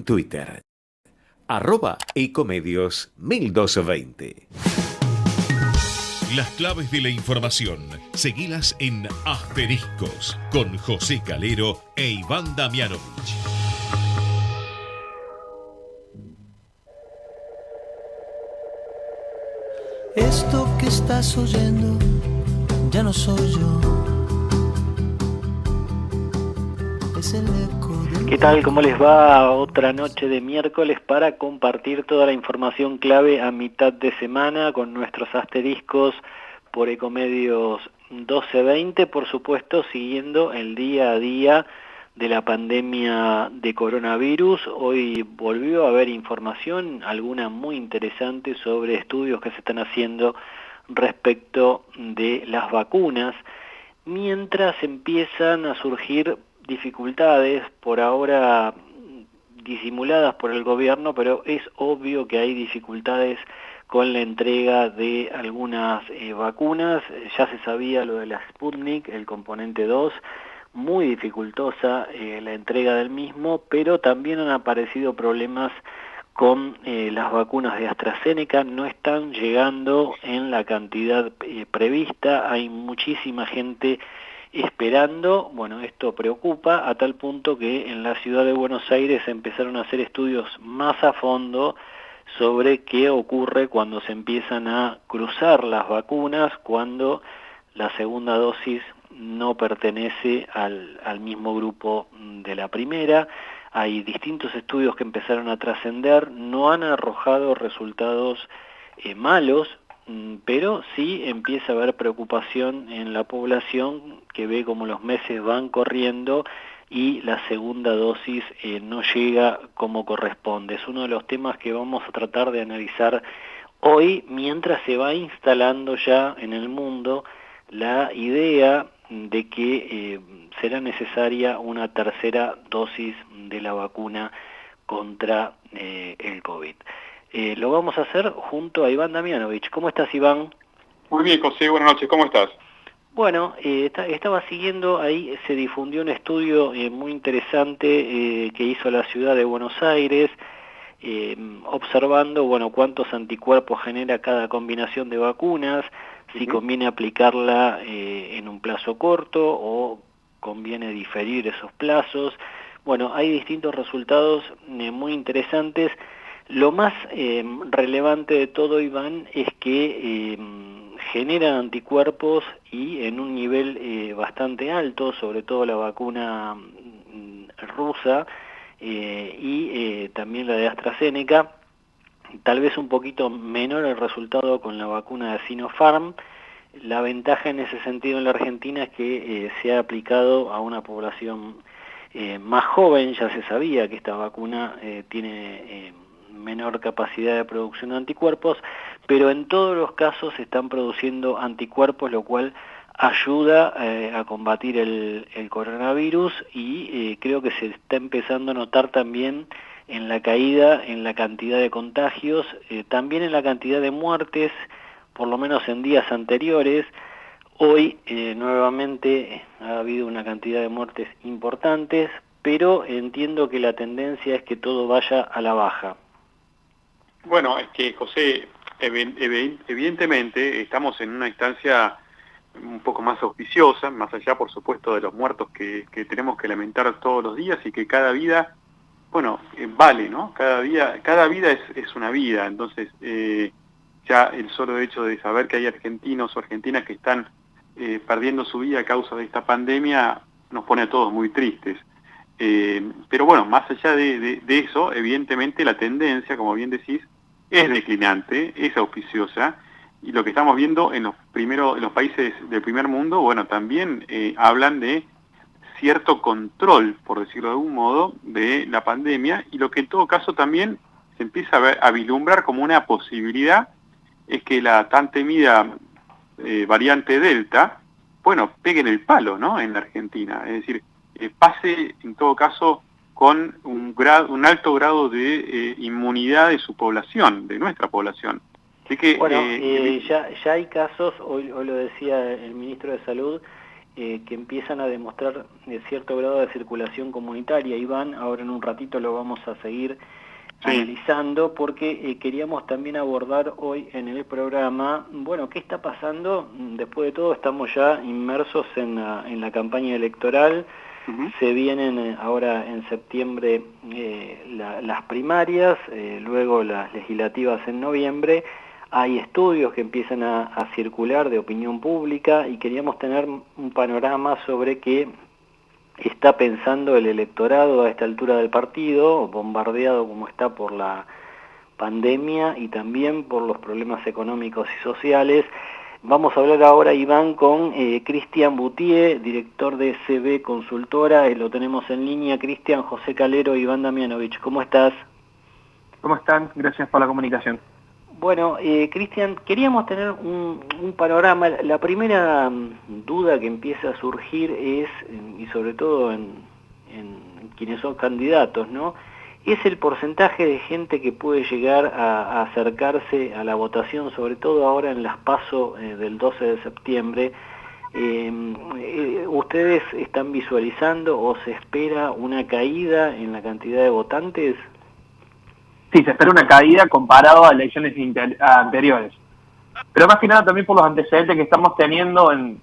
Twitter. @ecomedios1220. Las claves de la información, seguilas en Asteriscos, con José Calero e Iván Damianovich. Esto que estás oyendo ya no soy yo. Es el eco de... ¿Qué tal? ¿Cómo les va? Otra noche de miércoles para compartir toda la información clave a mitad de semana con nuestros asteriscos por Ecomedios 1220, por supuesto siguiendo el día a día de la pandemia de coronavirus. Hoy volvió a haber información, alguna muy interesante, sobre estudios que se están haciendo respecto de las vacunas, mientras empiezan a surgir dificultades, por ahora disimuladas por el gobierno, pero es obvio que hay dificultades con la entrega de algunas vacunas. Ya se sabía lo de la Sputnik, el componente 2, muy dificultosa la entrega del mismo, pero también han aparecido problemas con las vacunas de AstraZeneca. No están llegando en la cantidad prevista, hay muchísima gente esperando. Bueno, esto preocupa a tal punto que en la ciudad de Buenos Aires empezaron a hacer estudios más a fondo sobre qué ocurre cuando se empiezan a cruzar las vacunas, cuando la segunda dosis no pertenece al mismo grupo de la primera. Hay distintos estudios que empezaron a trascender, no han arrojado resultados malos, pero sí empieza a haber preocupación en la población, que ve como los meses van corriendo y la segunda dosis no llega como corresponde. Es uno de los temas que vamos a tratar de analizar hoy, mientras se va instalando ya en el mundo la idea de que será necesaria una tercera dosis de la vacuna contra el COVID. Lo vamos a hacer junto a Iván Damianovich. ¿Cómo estás, Iván? Muy bien, José, buenas noches, ¿cómo estás? Bueno, estaba siguiendo, ahí se difundió un estudio muy interesante que hizo la ciudad de Buenos Aires, observando, bueno, cuántos anticuerpos genera cada combinación de vacunas, si conviene aplicarla en un plazo corto o conviene diferir esos plazos. Bueno, hay distintos resultados muy interesantes. Lo más relevante de todo, Iván, es que generan anticuerpos y en un nivel bastante alto, sobre todo la vacuna rusa y también la de AstraZeneca. Tal vez un poquito menor el resultado con la vacuna de Sinopharm. La ventaja en ese sentido en la Argentina es que se ha aplicado a una población más joven. Ya se sabía que esta vacuna tiene menor capacidad de producción de anticuerpos, pero en todos los casos se están produciendo anticuerpos, lo cual ayuda a combatir el coronavirus, y creo que se está empezando a notar también en la caída, en la cantidad de contagios, también en la cantidad de muertes, por lo menos en días anteriores. Hoy nuevamente ha habido una cantidad de muertes importantes, pero entiendo que la tendencia es que todo vaya a la baja. Bueno, es que, José, evidentemente estamos en una instancia un poco más auspiciosa, más allá, por supuesto, de los muertos que tenemos que lamentar todos los días, y que cada vida, bueno, vale, ¿no? Cada vida es una vida. Entonces, ya el solo hecho de saber que hay argentinos o argentinas que están perdiendo su vida a causa de esta pandemia nos pone a todos muy tristes. Pero bueno, más allá de eso, evidentemente la tendencia, como bien decís, es declinante, es auspiciosa, y lo que estamos viendo en los países del primer mundo, bueno, también hablan de cierto control, por decirlo de algún modo, de la pandemia, y lo que en todo caso también se empieza a vislumbrar como una posibilidad es que la tan temida variante Delta, bueno, pegue en el palo, ¿no?, en la Argentina. Es decir, pase en todo caso con un alto grado de inmunidad de su población, de nuestra población. Así que, bueno, ya hay casos, hoy lo decía el ministro de Salud, que empiezan a demostrar cierto grado de circulación comunitaria. Iván, ahora en un ratito lo vamos a seguir analizando, porque queríamos también abordar hoy en el programa, bueno, ¿qué está pasando? Después de todo estamos ya inmersos en la campaña electoral. Se vienen ahora en septiembre las primarias, luego las legislativas en noviembre. Hay estudios que empiezan a circular de opinión pública y queríamos tener un panorama sobre qué está pensando el electorado a esta altura del partido, bombardeado como está por la pandemia y también por los problemas económicos y sociales. Vamos a hablar ahora, Iván, con Cristian Boutier, director de CB Consultora. Lo tenemos en línea. Cristian, José Calero, Iván Damianovich, ¿cómo estás? ¿Cómo están? Gracias por la comunicación. Bueno, Cristian, queríamos tener un panorama. La primera duda que empieza a surgir es, y sobre todo en quienes son candidatos, ¿no?, es el porcentaje de gente que puede llegar a acercarse a la votación, sobre todo ahora en las PASO del 12 de septiembre. ¿Ustedes están visualizando o se espera una caída en la cantidad de votantes? Sí, se espera una caída comparado a elecciones anteriores. Pero más que nada también por los antecedentes que estamos teniendo en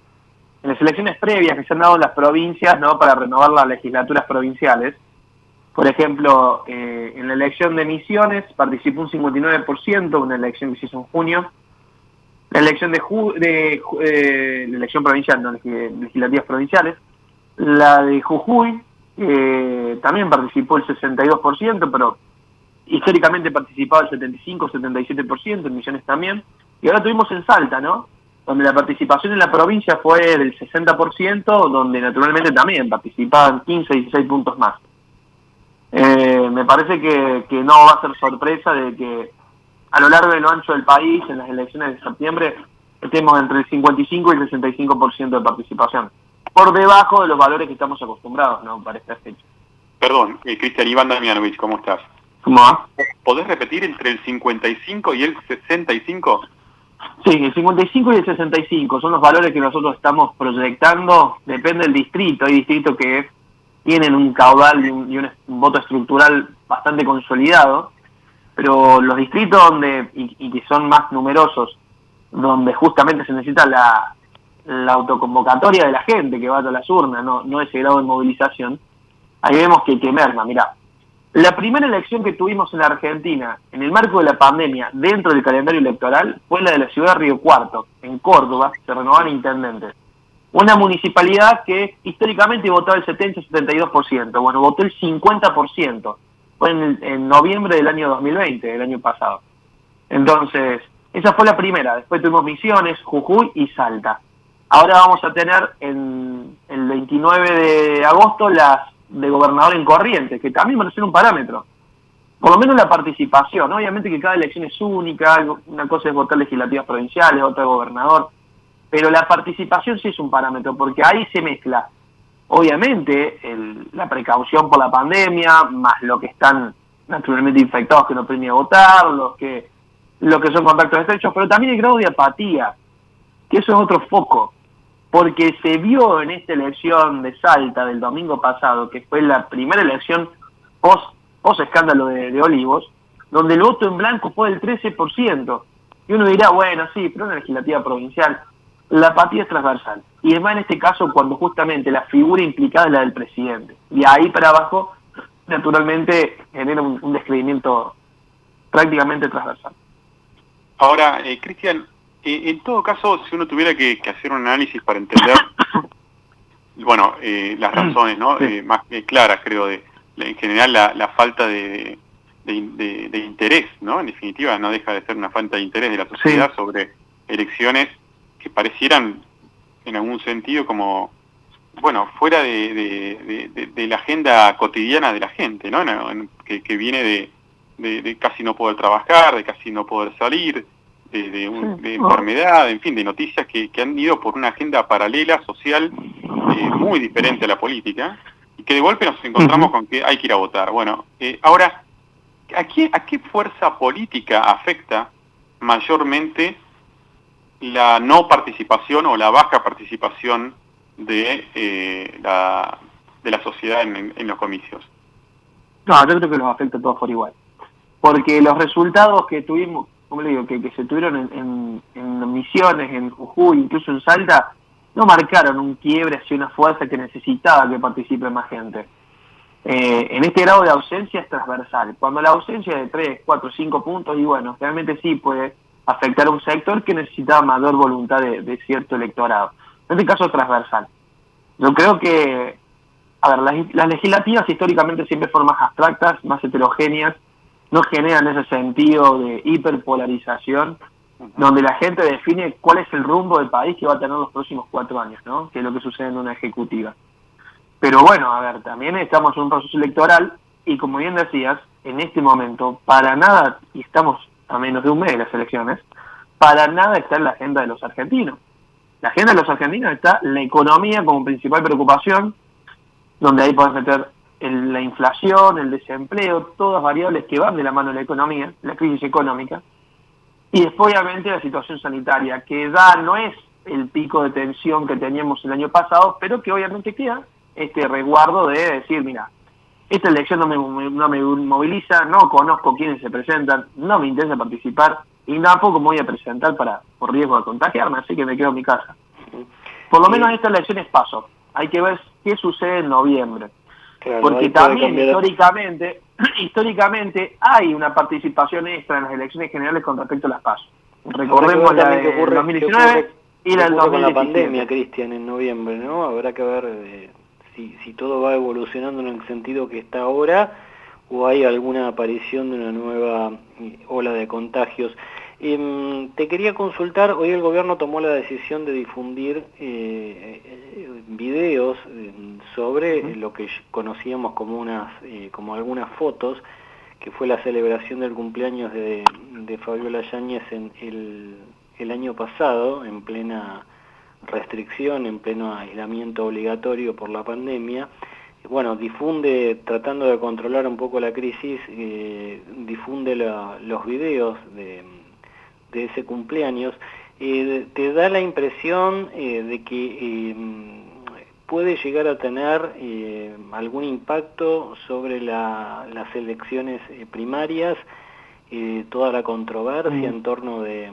las elecciones previas que se han dado en las provincias, ¿no?, para renovar las legislaturas provinciales. Por ejemplo, en la elección de Misiones participó un 59%, una elección que se hizo en junio. La elección la elección provincial, no legislativas provinciales. La de Jujuy también participó el 62%, pero históricamente participaba el 75-77%, en Misiones también. Y ahora tuvimos en Salta, ¿no?, donde la participación en la provincia fue del 60%, donde naturalmente también participaban 15-16 puntos más. Me parece que no va a ser sorpresa de que a lo largo y lo ancho del país, en las elecciones de septiembre, estemos entre el 55 y el 65% de participación. Por debajo de los valores que estamos acostumbrados, ¿no?, para esta fecha. Perdón, Cristian, Iván Damianovich, ¿cómo estás? ¿Cómo va? ¿Podés repetir entre el 55 y el 65? Sí, el 55 y el 65 son los valores que nosotros estamos proyectando. Depende del distrito. Hay distritos que tienen un caudal y un voto estructural bastante consolidado, pero los distritos donde y que son más numerosos, donde justamente se necesita la autoconvocatoria de la gente que va a las urnas, no ese grado de movilización, ahí vemos que merma. Mirá, la primera elección que tuvimos en la Argentina, en el marco de la pandemia, dentro del calendario electoral, fue la de la ciudad de Río Cuarto, en Córdoba. Se renovaron intendentes. Una municipalidad que históricamente votaba el 70-72%. Bueno, votó el 50%. Fue en noviembre del año 2020, el año pasado. Entonces, esa fue la primera. Después tuvimos Misiones, Jujuy y Salta. Ahora vamos a tener el 29 de agosto las de gobernador en Corrientes, que también van a ser un parámetro. Por lo menos la participación. Obviamente que cada elección es única. Una cosa es votar legislativas provinciales, otra gobernador. Pero la participación sí es un parámetro, porque ahí se mezcla, obviamente, la precaución por la pandemia, más lo que están naturalmente infectados que no pueden ir a votar, los que son contactos estrechos, pero también el grado de apatía, que eso es otro foco, porque se vio en esta elección de Salta del domingo pasado, que fue la primera elección post escándalo de Olivos, donde el voto en blanco fue del 13%, y uno dirá, bueno, sí, pero una legislativa provincial. La apatía es transversal, y además en este caso cuando justamente la figura implicada es la del presidente, y ahí para abajo naturalmente genera un descreimiento prácticamente transversal. Ahora, Cristian, en todo caso, si uno tuviera que hacer un análisis para entender, bueno, las razones, ¿no?, Sí. Más claras, creo, en general la falta de interés, ¿no?, en definitiva no deja de ser una falta de interés de la sociedad sobre elecciones que parecieran en algún sentido como, bueno, fuera de la agenda cotidiana de la gente, ¿no?, que viene de casi no poder trabajar, de casi no poder salir, de enfermedad, en fin, de noticias que han ido por una agenda paralela, social, muy diferente a la política, y que de golpe nos encontramos con que hay que ir a votar. Bueno, ahora, ¿a qué fuerza política afecta mayormente la no participación o la baja participación de la sociedad en los comicios. No, yo creo que los afecta a todos por igual. Porque los resultados que tuvimos, como le digo, que se tuvieron en Misiones, en Jujuy, incluso en Salta, no marcaron un quiebre hacia una fuerza que necesitaba que participe más gente. En este grado de ausencia es transversal. Cuando la ausencia es de 3, 4, 5 puntos, y bueno, realmente sí puede afectar a un sector que necesitaba mayor voluntad de cierto electorado. En este caso es transversal. Yo creo que, a ver, las legislativas históricamente siempre fueron más abstractas, más heterogéneas, no generan ese sentido de hiperpolarización, donde la gente define cuál es el rumbo del país que va a tener los próximos 4 años, ¿no? Que es lo que sucede en una ejecutiva. Pero bueno, a ver, también estamos en un proceso electoral y como bien decías, en este momento, para nada, y estamos a menos de un mes de las elecciones, para nada está en la agenda de los argentinos. La agenda de los argentinos está la economía como principal preocupación, donde ahí podés meter la inflación, el desempleo, todas variables que van de la mano de la economía, la crisis económica, y después obviamente la situación sanitaria, que ya no es el pico de tensión que teníamos el año pasado, pero que obviamente queda este resguardo de decir, mira, esta elección no me moviliza, no conozco quiénes se presentan, no me interesa participar y tampoco me voy a presentar por riesgo de contagiarme, así que me quedo en mi casa. Por lo menos esta elección es paso. Hay que ver qué sucede en noviembre. Claro, porque también históricamente hay una participación extra en las elecciones generales con respecto a las PASO. Recordemos la de 2019 y la del 2017. Con la pandemia, Cristian, en noviembre, ¿no? Habrá que ver si todo va evolucionando en el sentido que está ahora o hay alguna aparición de una nueva ola de contagios. Te quería consultar, hoy el gobierno tomó la decisión de difundir videos sobre lo que conocíamos como algunas fotos, que fue la celebración del cumpleaños de Fabiola Yáñez el año pasado, en plena restricción, en pleno aislamiento obligatorio por la pandemia. Bueno, difunde, tratando de controlar un poco la crisis, difunde los videos de ese cumpleaños. ¿Te da la impresión de que puede llegar a tener algún impacto sobre las elecciones primarias, toda la controversia en torno de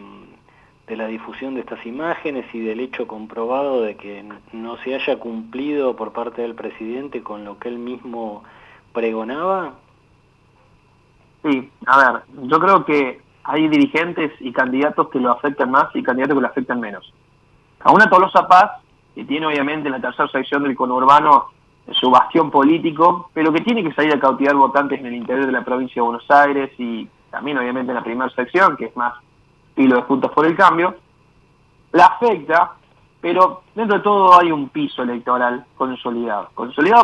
la difusión de estas imágenes y del hecho comprobado de que no se haya cumplido por parte del presidente con lo que él mismo pregonaba? Sí, a ver, yo creo que hay dirigentes y candidatos que lo afectan más y candidatos que lo afectan menos. A una Tolosa Paz, que tiene obviamente en la tercera sección del conurbano su bastión político, pero que tiene que salir a cautivar votantes en el interior de la provincia de Buenos Aires y también obviamente en la primera sección, que es más filo de Juntos por el Cambio, la afecta, pero dentro de todo hay un piso electoral consolidado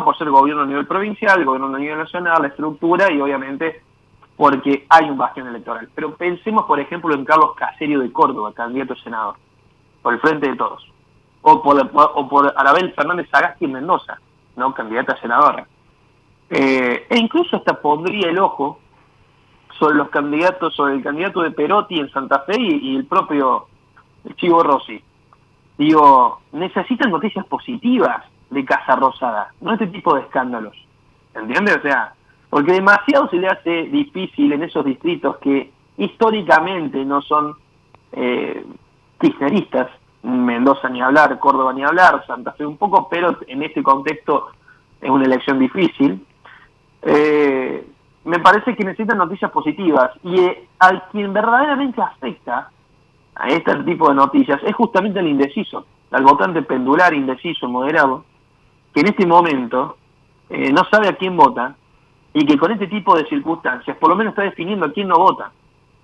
por ser gobierno a nivel provincial, gobierno a nivel nacional, la estructura y obviamente porque hay un bastión electoral. Pero pensemos, por ejemplo, en Carlos Caserio de Córdoba, candidato a senador, por el Frente de Todos, o por Arabel Fernández Sagasti en Mendoza, ¿no? Candidata a senadora. E incluso hasta pondría el ojo sobre el candidato de Perotti en Santa Fe y el propio Chivo Rossi. Digo, necesitan noticias positivas de Casa Rosada, no este tipo de escándalos. ¿Entiendes? O sea, porque demasiado se le hace difícil en esos distritos que históricamente no son kirchneristas, Mendoza ni hablar, Córdoba ni hablar, Santa Fe un poco, pero en este contexto es una elección difícil. Me parece que necesitan noticias positivas y a quien verdaderamente afecta a este tipo de noticias es justamente el indeciso, al votante pendular, indeciso, moderado, que en este momento no sabe a quién vota y que con este tipo de circunstancias por lo menos está definiendo a quién no vota.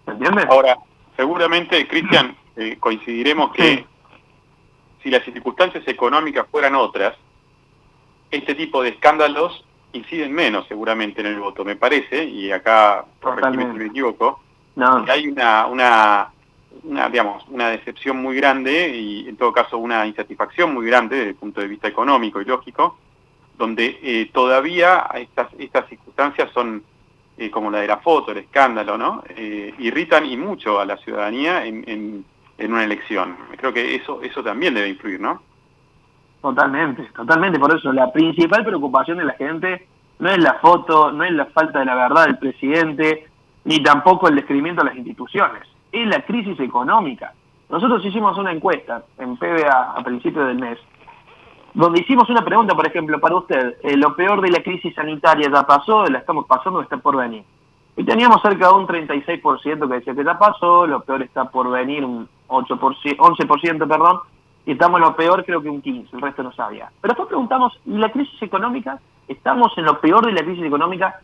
¿Entiendes? Ahora, seguramente, Cristian, coincidiremos que si las circunstancias económicas fueran otras, este tipo de escándalos inciden menos seguramente en el voto, me parece, y acá, corregime si me equivoco, que hay una decepción muy grande y en todo caso una insatisfacción muy grande desde el punto de vista económico y lógico, donde todavía estas circunstancias son como la de la foto, el escándalo, ¿no? Irritan y mucho a la ciudadanía en una elección. Creo que eso también debe influir, ¿no? Totalmente. Por eso la principal preocupación de la gente no es la foto, no es la falta de la verdad del presidente, ni tampoco el descreimiento de las instituciones. Es la crisis económica. Nosotros hicimos una encuesta en PBA a principios del mes, donde hicimos una pregunta, por ejemplo, para usted, lo peor de la crisis sanitaria ya pasó, la estamos pasando, está por venir. Y teníamos cerca de un 36% que decía que ya pasó, lo peor está por venir, un 11%, perdón, y estamos en lo peor creo que un 15%, el resto no sabía. Pero después preguntamos, ¿y la crisis económica? ¿Estamos en lo peor de la crisis económica?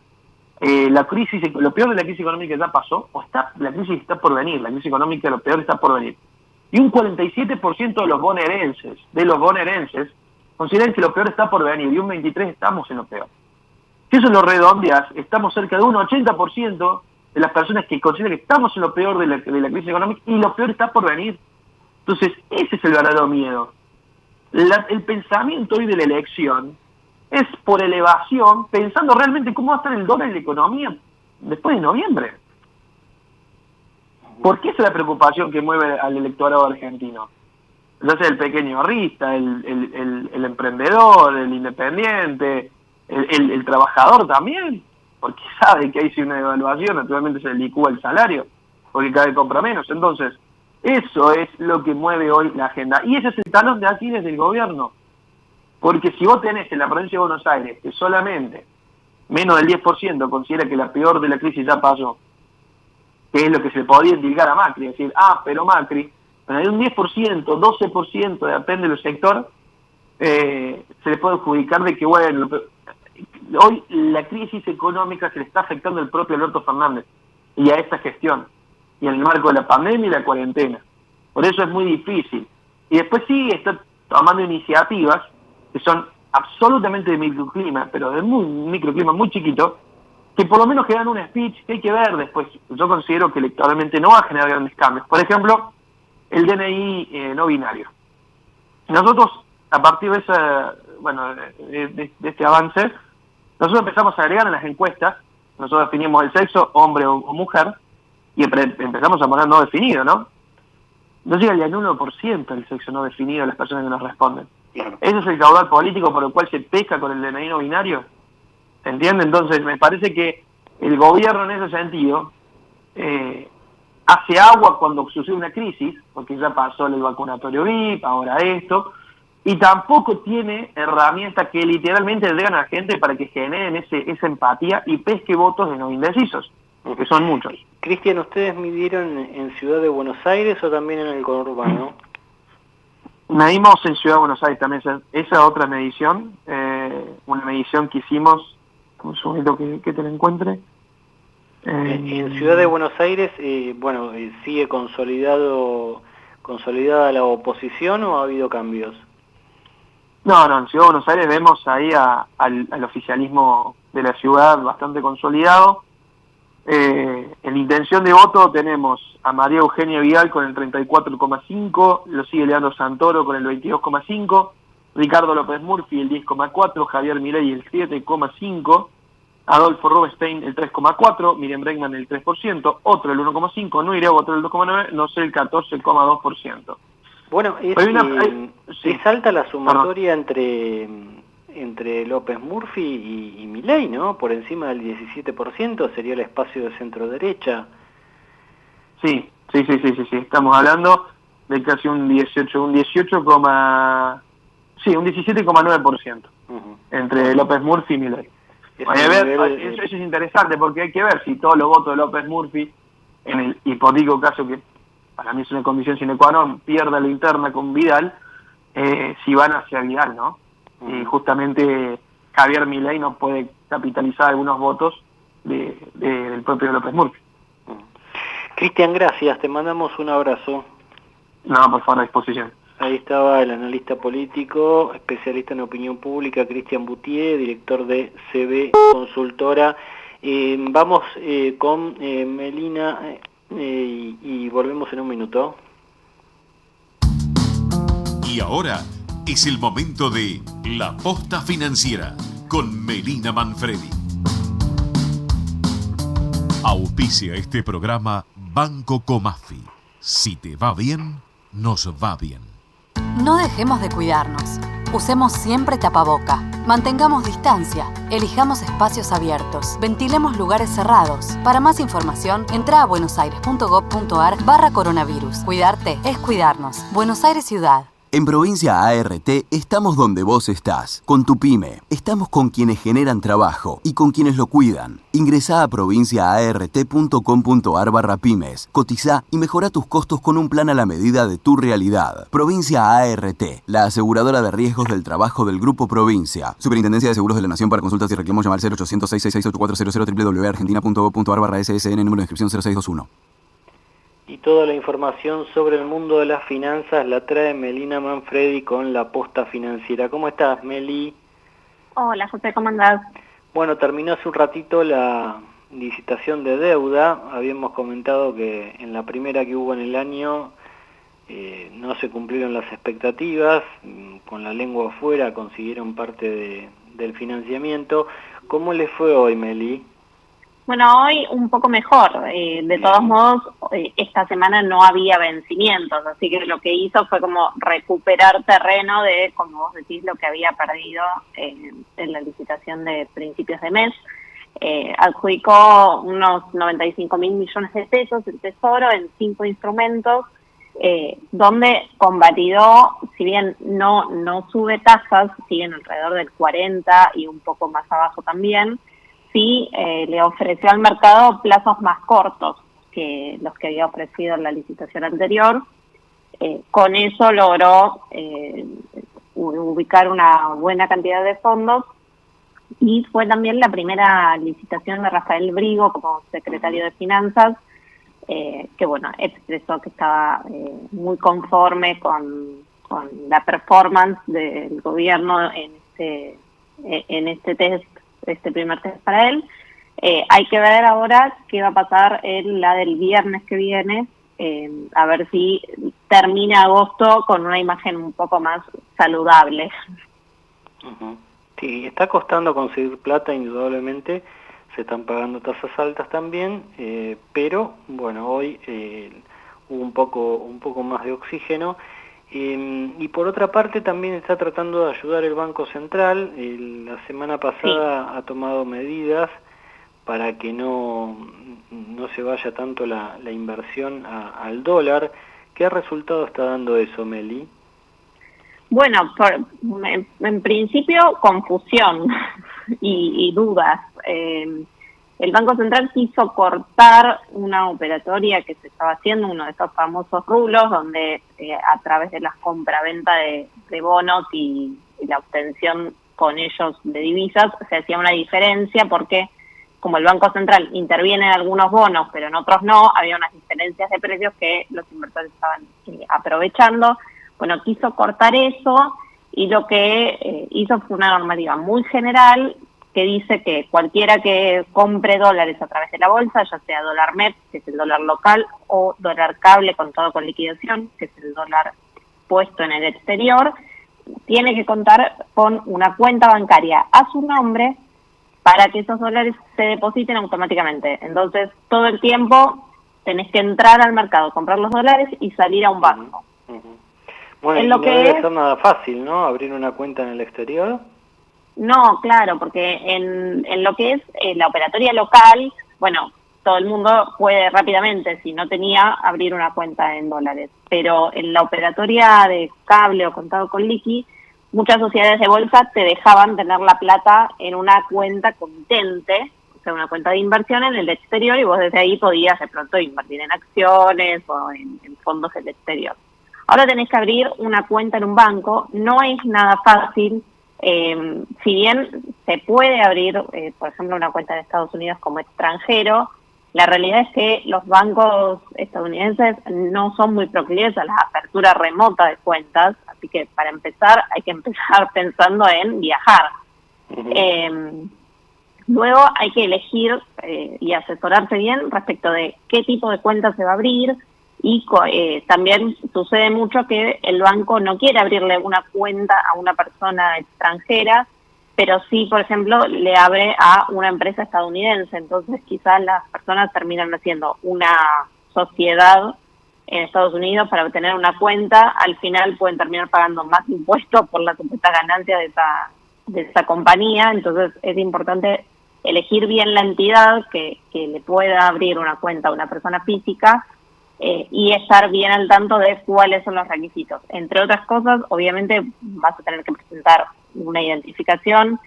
¿Lo peor de la crisis económica ya pasó? ¿O la crisis está por venir? La crisis económica, lo peor está por venir. Y un 47% de los bonaerenses consideran que lo peor está por venir, y un 23% estamos en lo peor. Si eso lo redondeas, estamos cerca de un 80% de las personas que consideran que estamos en lo peor de la crisis económica, y lo peor está por venir. Entonces, ese es el verdadero miedo. El pensamiento hoy de la elección es por elevación, pensando realmente cómo va a estar el dólar y la economía después de noviembre. ¿Por qué esa es la preocupación que mueve al electorado argentino? Ya sea el pequeño ahorrista, el emprendedor, el independiente, el trabajador también, porque sabe que hay si una devaluación, naturalmente se licúa el salario, porque cada vez compra menos. Entonces, eso es lo que mueve hoy la agenda. Y ese es el talón de Aquiles del gobierno. Porque si vos tenés en la provincia de Buenos Aires que solamente menos del 10% considera que la peor de la crisis ya pasó, que es lo que se podría indicar a Macri, decir, pero Macri, pero hay un 10%, 12%, depende del sector, se le puede adjudicar de que, bueno, hoy la crisis económica se le está afectando al propio Alberto Fernández y a esta gestión, y en el marco de la pandemia y la cuarentena. Por eso es muy difícil. Y después sí está tomando iniciativas que son absolutamente de microclima, pero de un microclima muy chiquito, que por lo menos generan un speech que hay que ver después. Yo considero que electoralmente no va a generar grandes cambios. Por ejemplo, el DNI no binario. Nosotros, a partir de este avance, nosotros empezamos a agregar en las encuestas, nosotros definimos el sexo, hombre o mujer, y empezamos a poner no definido, ¿no? No llega ni al 1% el sexo no definido de las personas que nos responden. Claro. Ese es el caudal político por el cual se pesca con el DNI no binario. ¿Se entiende? Entonces, me parece que el gobierno en ese sentido hace agua cuando sucede una crisis, porque ya pasó el vacunatorio VIP, ahora esto, y tampoco tiene herramientas que literalmente llegan a la gente para que generen esa empatía y pesque votos de no indecisos, que son muchos. Cristian, ¿ustedes midieron en Ciudad de Buenos Aires o también en el conurbano? Medimos en Ciudad de Buenos Aires también, esa otra medición, una medición que hicimos, un segundito que te la encuentre. En Ciudad de Buenos Aires, ¿sigue consolidada la oposición o ha habido cambios? No, en Ciudad de Buenos Aires vemos ahí al oficialismo de la ciudad bastante consolidado. En intención de voto tenemos a María Eugenia Vidal con el 34,5%, lo sigue Leandro Santoro con el 22,5%, Ricardo López Murphy el 10,4%, Javier Milei el 7,5%, Adolfo Rubinstein el 3,4%, Miriam Bregman el 3%, otro el 1,5%, Nuria Botero el 2,9%, no sé el 14,2%. Bueno, es alta la sumatoria entre López Murphy y Milei, ¿no? Por encima del 17% sería el espacio de centro-derecha. Sí, estamos hablando de casi un 17,9% entre López Murphy y Milei. Eso es interesante porque hay que ver si todos los votos de López Murphy, en el hipotético caso que para mí es una condición sine qua non, pierda la interna con Vidal, si van hacia Vidal, ¿no? Y justamente Javier Milei no puede capitalizar algunos votos del propio López Murphy. Cristian, gracias, te mandamos un abrazo. No, por favor, a disposición. Ahí estaba el analista político, especialista en opinión pública, Cristian Boutier, director de CB Consultora. Vamos con Melina y volvemos en un minuto. Y ahora es el momento de La Posta Financiera con Melina Manfredi. Auspicia este programa Banco Comafi. Si te va bien, nos va bien. No dejemos de cuidarnos. Usemos siempre tapaboca. Mantengamos distancia. Elijamos espacios abiertos. Ventilemos lugares cerrados. Para más información, entra a buenosaires.gov.ar/coronavirus. Cuidarte es cuidarnos. Buenos Aires Ciudad. En Provincia ART estamos donde vos estás, con tu pyme. Estamos con quienes generan trabajo y con quienes lo cuidan. Ingresá a provinciaart.com.ar/pymes, cotizá y mejora tus costos con un plan a la medida de tu realidad. Provincia ART, la aseguradora de riesgos del trabajo del Grupo Provincia. Superintendencia de Seguros de la Nación. Para consultas y reclamos llamar al 0800 666 8400 www.argentina.gov.ar/ssn, número de inscripción 0621. Y toda la información sobre el mundo de las finanzas la trae Melina Manfredi con La Posta Financiera. ¿Cómo estás, Meli? Hola, José, ¿cómo andás? Bueno, terminó hace un ratito la licitación de deuda. Habíamos comentado que en la primera que hubo en el año no se cumplieron las expectativas. Con la lengua afuera consiguieron parte del financiamiento. ¿Cómo les fue hoy, Meli? Bueno, hoy un poco mejor. De todos modos, esta semana no había vencimientos, así que lo que hizo fue como recuperar terreno de, como vos decís, lo que había perdido en la licitación de principios de mes. Adjudicó unos 95.000 millones de pesos el Tesoro en 5 instrumentos, donde convalidó, si bien no sube tasas, siguen alrededor del 40 y un poco más abajo también, sí le ofreció al mercado plazos más cortos que los que había ofrecido en la licitación anterior. Con eso logró ubicar una buena cantidad de fondos y fue también la primera licitación de Rafael Brigo como secretario de Finanzas, que bueno, expresó que estaba muy conforme con la performance del gobierno en este test, este primer test para él. Hay que ver ahora qué va a pasar en la del viernes que viene, a ver si termina agosto con una imagen un poco más saludable. Uh-huh. Sí, está costando conseguir plata, indudablemente, se están pagando tasas altas también, pero bueno, hoy hubo un poco más de oxígeno. Y por otra parte también está tratando de ayudar el Banco Central. La semana pasada ha tomado medidas para que no se vaya tanto la inversión al dólar. ¿Qué resultado está dando eso, Meli? Bueno, en principio confusión y dudas. El Banco Central quiso cortar una operatoria que se estaba haciendo, uno de estos famosos rulos, donde a través de las compra-venta de bonos y la obtención con ellos de divisas se hacía una diferencia porque como el Banco Central interviene en algunos bonos pero en otros no, había unas diferencias de precios que los inversores estaban aprovechando. Bueno, quiso cortar eso y lo que hizo fue una normativa muy general que dice que cualquiera que compre dólares a través de la bolsa, ya sea dólar MEP, que es el dólar local, o dólar cable contado con liquidación, que es el dólar puesto en el exterior, tiene que contar con una cuenta bancaria a su nombre para que esos dólares se depositen automáticamente. Entonces, todo el tiempo tenés que entrar al mercado, comprar los dólares y salir a un banco. Uh-huh. Bueno, en no lo que debe ser nada fácil, ¿no? Abrir una cuenta en el exterior. No, claro, porque en lo que es la operatoria local, bueno, todo el mundo puede rápidamente, si no tenía, abrir una cuenta en dólares. Pero en la operatoria de cable o contado con liqui, muchas sociedades de bolsa te dejaban tener la plata en una cuenta comitente, o sea, una cuenta de inversión en el exterior, y vos desde ahí podías de pronto invertir en acciones o en fondos del exterior. Ahora tenés que abrir una cuenta en un banco, no es nada fácil. Si bien se puede abrir, por ejemplo, una cuenta en Estados Unidos como extranjero, la realidad es que los bancos estadounidenses no son muy proclives a la apertura remota de cuentas, así que para empezar hay que empezar pensando en viajar. Uh-huh. Luego hay que elegir y asesorarse bien respecto de qué tipo de cuenta se va a abrir. Y también sucede mucho que el banco no quiere abrirle una cuenta a una persona extranjera, pero sí, por ejemplo, le abre a una empresa estadounidense. Entonces quizás las personas terminan haciendo una sociedad en Estados Unidos para obtener una cuenta, al final pueden terminar pagando más impuestos por la supuesta ganancia de esa compañía. Entonces es importante elegir bien la entidad que le pueda abrir una cuenta a una persona física y estar bien al tanto de cuáles son los requisitos. Entre otras cosas, obviamente vas a tener que presentar una identificación,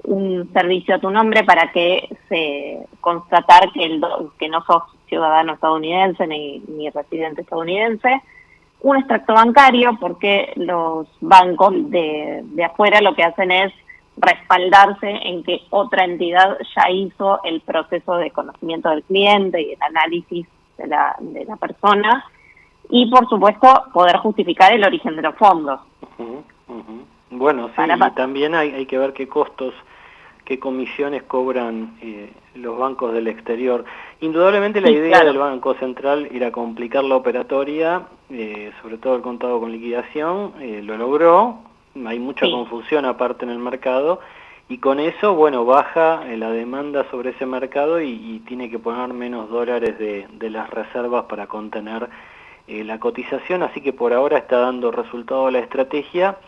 un servicio a tu nombre para que se constatar que no sos ciudadano estadounidense ni residente estadounidense, un extracto bancario, porque los bancos de afuera lo que hacen es respaldarse en que otra entidad ya hizo el proceso de conocimiento del cliente y el análisis de la persona, y por supuesto poder justificar el origen de los fondos. Bueno, sí, y también hay que ver qué costos, qué comisiones cobran los bancos del exterior. Indudablemente la idea del Banco Central era complicar la operatoria, sobre todo el contado con liquidación, lo logró. Hay mucha confusión aparte en el mercado, y con eso, bueno, baja la demanda sobre ese mercado y tiene que poner menos dólares de las reservas para contener la cotización, así que por ahora está dando resultado la estrategia,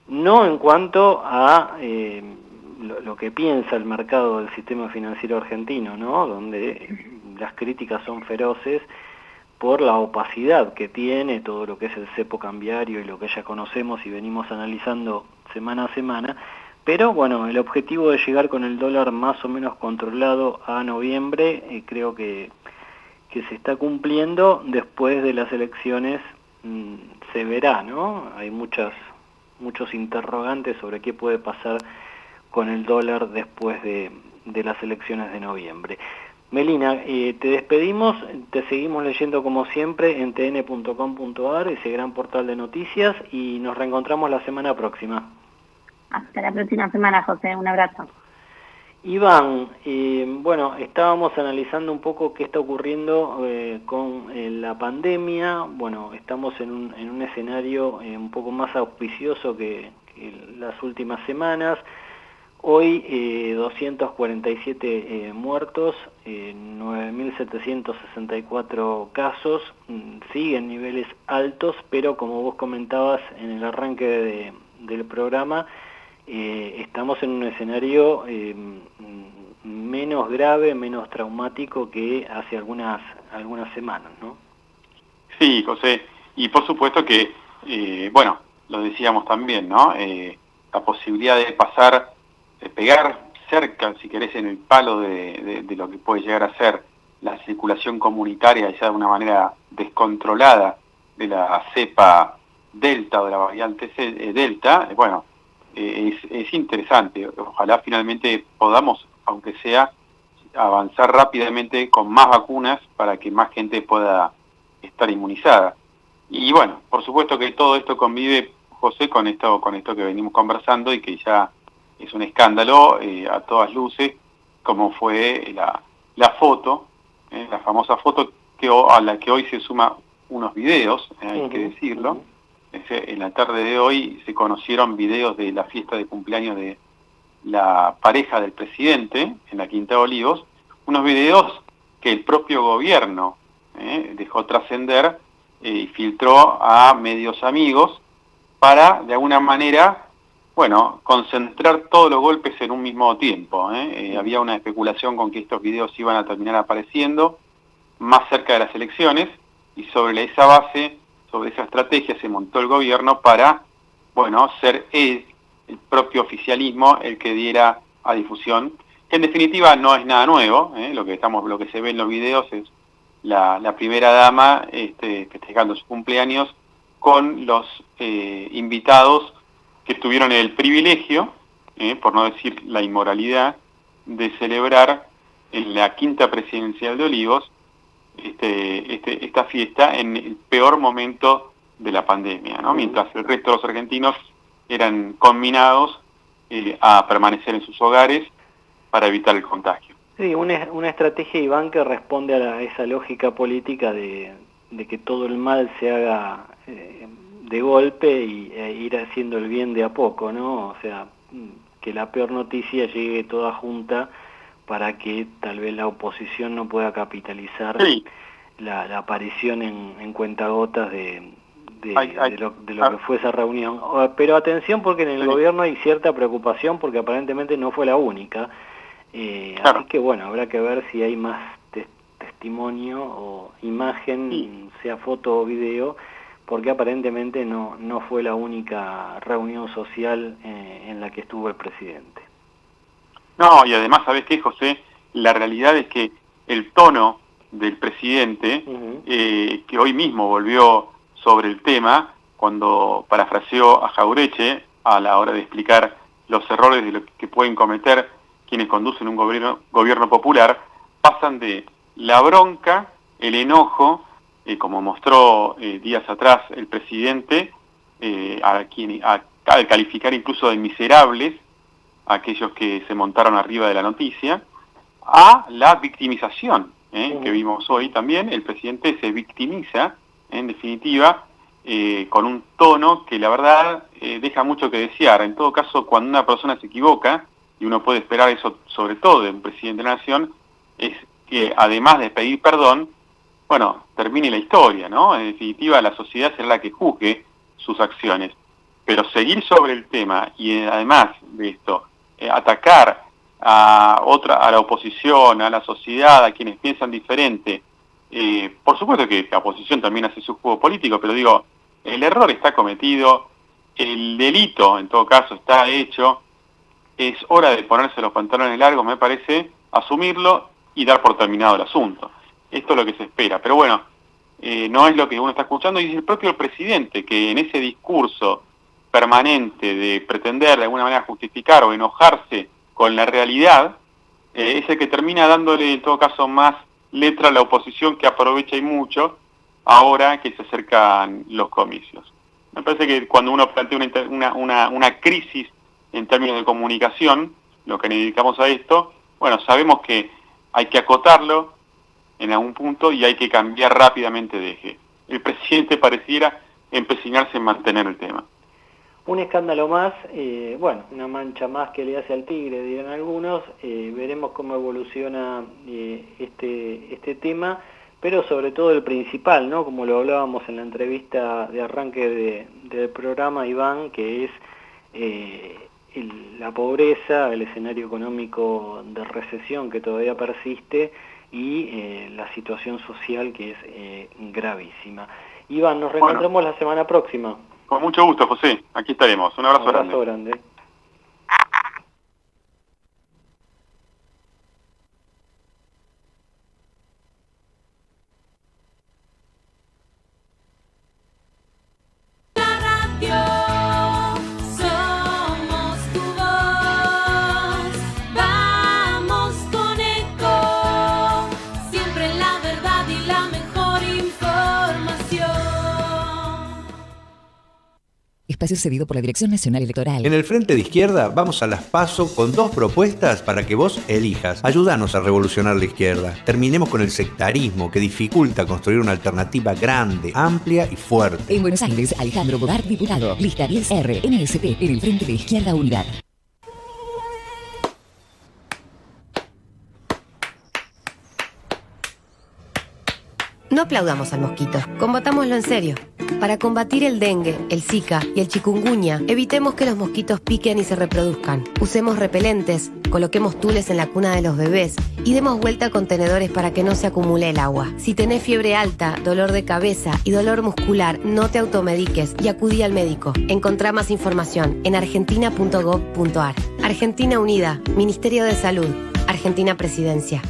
no en cuanto a lo que piensa el mercado del sistema financiero argentino, ¿no? Donde las críticas son feroces por la opacidad que tiene todo lo que es el cepo cambiario y lo que ya conocemos y venimos analizando semana a semana, pero bueno, el objetivo de llegar con el dólar más o menos controlado a noviembre, creo que se está cumpliendo. Después de las elecciones se verá, ¿no? Hay muchos interrogantes sobre qué puede pasar con el dólar después de las elecciones de noviembre. Melina, te despedimos, te seguimos leyendo como siempre en tn.com.ar, ese gran portal de noticias, y nos reencontramos la semana próxima. Hasta la próxima semana, José, un abrazo. Iván, bueno, estábamos analizando un poco qué está ocurriendo con la pandemia. Bueno, estamos en un escenario un poco más auspicioso que las últimas semanas. Hoy 247 muertos, 9.764 casos, siguen niveles altos, pero como vos comentabas en el arranque del programa, estamos en un escenario menos grave, menos traumático que hace algunas semanas, ¿no? Sí, José, y por supuesto que, bueno, lo decíamos también, ¿no? La posibilidad de pegar cerca, si querés, en el palo de lo que puede llegar a ser la circulación comunitaria ya de una manera descontrolada de la cepa Delta o de la variante Delta, bueno, es interesante. Ojalá finalmente podamos, aunque sea, avanzar rápidamente con más vacunas para que más gente pueda estar inmunizada. Y bueno, por supuesto que todo esto convive, José, con esto que venimos conversando y que ya es un escándalo a todas luces, como fue la foto, la famosa foto a la que hoy se suma unos videos, hay que decirlo. En la tarde de hoy se conocieron videos de la fiesta de cumpleaños de la pareja del presidente en la Quinta de Olivos, unos videos que el propio gobierno dejó trascender y filtró a medios amigos para, de alguna manera, bueno, concentrar todos los golpes en un mismo tiempo. Había una especulación con que estos videos iban a terminar apareciendo más cerca de las elecciones, y sobre esa base, sobre esa estrategia se montó el gobierno para, bueno, ser el propio oficialismo el que diera a difusión, que en definitiva no es nada nuevo. Lo que se ve en los videos es la primera dama festejando su cumpleaños con los invitados que tuvieron el privilegio, por no decir la inmoralidad, de celebrar en la Quinta Presidencial de Olivos esta fiesta en el peor momento de la pandemia, ¿no? Mientras el resto de los argentinos eran conminados a permanecer en sus hogares para evitar el contagio. Sí, una estrategia, Iván, que responde a esa lógica política de que todo el mal se haga de golpe e ir haciendo el bien de a poco, ¿no? O sea, que la peor noticia llegue toda junta para que tal vez la oposición no pueda capitalizar la aparición en cuentagotas de lo que fue esa reunión. Pero atención, porque en el gobierno hay cierta preocupación, porque aparentemente no fue la única. Así que bueno, habrá que ver si hay más testimonio o imagen, sea foto o video, porque aparentemente no fue la única reunión social en la que estuvo el presidente. No, y además, ¿sabés qué, José? La realidad es que el tono del presidente, que hoy mismo volvió sobre el tema, cuando parafraseó a Jauretche a la hora de explicar los errores de lo que pueden cometer quienes conducen un gobierno popular, pasan de la bronca, el enojo, como mostró días atrás el presidente, al calificar incluso de miserables a aquellos que se montaron arriba de la noticia, a la victimización, que vimos hoy también. El presidente se victimiza, en definitiva, con un tono que la verdad deja mucho que desear. En todo caso, cuando una persona se equivoca, y uno puede esperar eso sobre todo de un presidente de la nación, es que además de pedir perdón, bueno, termine la historia, ¿no? En definitiva, la sociedad será la que juzgue sus acciones. Pero seguir sobre el tema y además de esto, atacar a la oposición, a la sociedad, a quienes piensan diferente, por supuesto que la oposición también hace su juego político, pero digo, el error está cometido, el delito en todo caso está hecho, es hora de ponerse los pantalones largos, me parece, asumirlo y dar por terminado el asunto. Esto es lo que se espera, pero bueno, no es lo que uno está escuchando, y es el propio presidente que en ese discurso permanente de pretender de alguna manera justificar o enojarse con la realidad, es el que termina dándole en todo caso más letra a la oposición, que aprovecha y mucho ahora que se acercan los comicios. Me parece que cuando uno plantea una crisis en términos de comunicación, lo que dedicamos a esto, bueno, sabemos que hay que acotarlo en algún punto y hay que cambiar rápidamente de eje. El presidente pareciera empecinarse en mantener el tema. Un escándalo más, bueno, una mancha más que le hace al tigre, dirán algunos. Veremos cómo evoluciona este tema, pero sobre todo el principal, ¿no? Como lo hablábamos en la entrevista de arranque del programa, Iván, que es la pobreza, el escenario económico de recesión que todavía persiste y la situación social que es gravísima. Iván, nos reencontramos la semana próxima. Con mucho gusto, José. Aquí estaremos. Un abrazo grande. Espacio cedido por la Dirección Nacional Electoral. En el Frente de Izquierda vamos a las PASO con 2 propuestas para que vos elijas. Ayúdanos a revolucionar la izquierda. Terminemos con el sectarismo que dificulta construir una alternativa grande, amplia y fuerte. En Buenos Aires, Alejandro Bodar, diputado. Lista 10R, NSP, en el Frente de Izquierda Unidad. No aplaudamos al mosquito, combatámoslo en serio. Para combatir el dengue, el zika y el chikungunya, evitemos que los mosquitos piquen y se reproduzcan. Usemos repelentes, coloquemos tules en la cuna de los bebés y demos vuelta a contenedores para que no se acumule el agua. Si tenés fiebre alta, dolor de cabeza y dolor muscular, no te automediques y acudí al médico. Encontrá más información en argentina.gov.ar. Argentina Unida, Ministerio de Salud, Argentina Presidencia.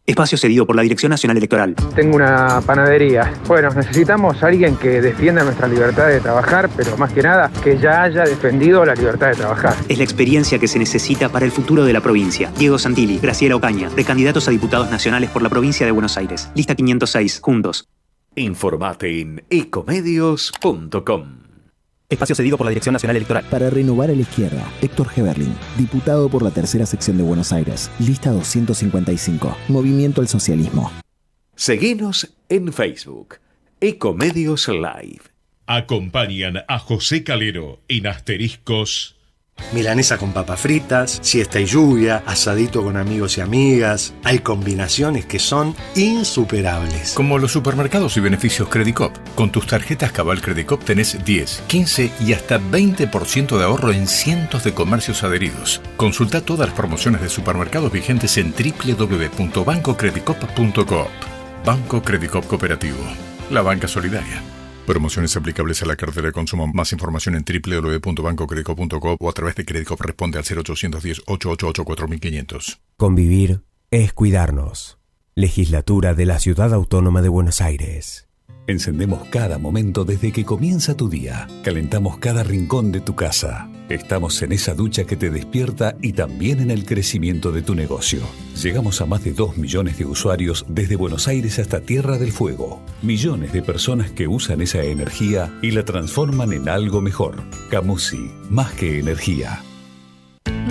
Espacio cedido por la Dirección Nacional Electoral. Tengo una panadería. Bueno, necesitamos a alguien que defienda nuestra libertad de trabajar, pero más que nada, que ya haya defendido la libertad de trabajar. Es la experiencia que se necesita para el futuro de la provincia. Diego Santilli, Graciela Ocaña, precandidatos a diputados nacionales por la provincia de Buenos Aires. Lista 506, juntos. Informate en ecomedios.com. Espacio cedido por la Dirección Nacional Electoral. Para renovar a la izquierda, Héctor Heberlin, diputado por la tercera sección de Buenos Aires. Lista 255. Movimiento al Socialismo. Seguinos en Facebook. Ecomedios Live. Acompañan a José Calero en Asteriscos Milanesa con papas fritas, siesta y lluvia, asadito con amigos y amigas. Hay combinaciones que son insuperables. Como los supermercados y beneficios Credicop. Con tus tarjetas Cabal Credicop tenés 10, 15 y hasta 20% de ahorro en cientos de comercios adheridos. Consulta todas las promociones de supermercados vigentes en www.bancocredicop.coop. Banco Credicop Cooperativo. La banca solidaria. Promociones aplicables a la cartera de consumo. Más información en www.bancocredico.coop o a través de Credicop. Responde al 0810-888-4500. Convivir es cuidarnos. Legislatura de la Ciudad Autónoma de Buenos Aires. Encendemos cada momento desde que comienza tu día. Calentamos cada rincón de tu casa. Estamos en esa ducha que te despierta y también en el crecimiento de tu negocio. Llegamos a más de 2 millones de usuarios desde Buenos Aires hasta Tierra del Fuego. Millones de personas que usan esa energía y la transforman en algo mejor. Camusi, más que energía.